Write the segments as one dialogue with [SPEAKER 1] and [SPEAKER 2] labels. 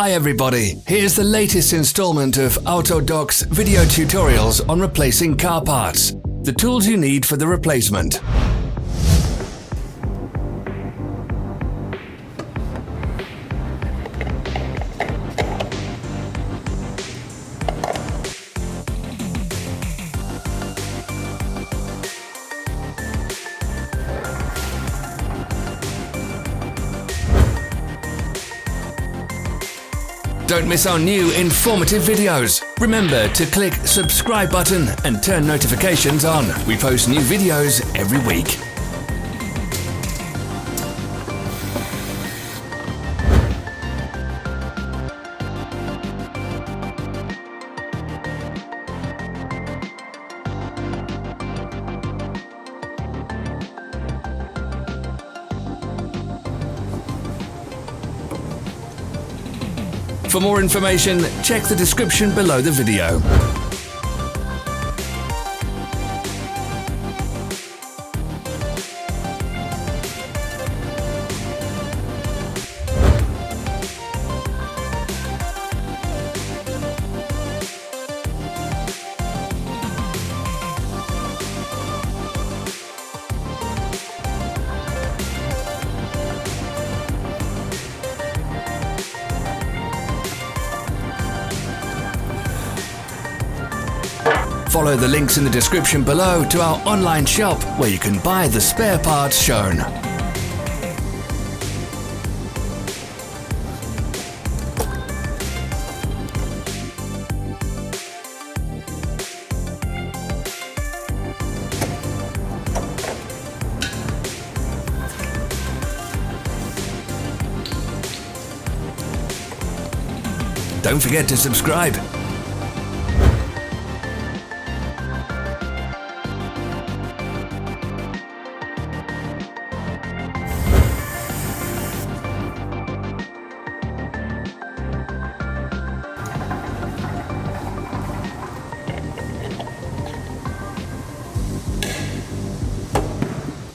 [SPEAKER 1] Hi everybody, here's the latest installment of Autodoc's video tutorials on replacing car parts. The tools you need for the replacement. Don't miss our new informative videos. Remember to click subscribe button and turn notifications on. We post new videos every week. For more information, check the description below the video. Follow the links in the description below to our online shop where you can buy the spare parts shown. Don't forget to subscribe.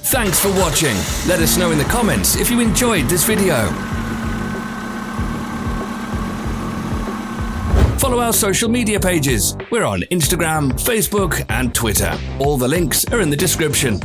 [SPEAKER 1] Thanks for watching. Let us know in the comments if you enjoyed this video. Follow our social media pages. We're on Instagram, Facebook and Twitter. All the links are in the description.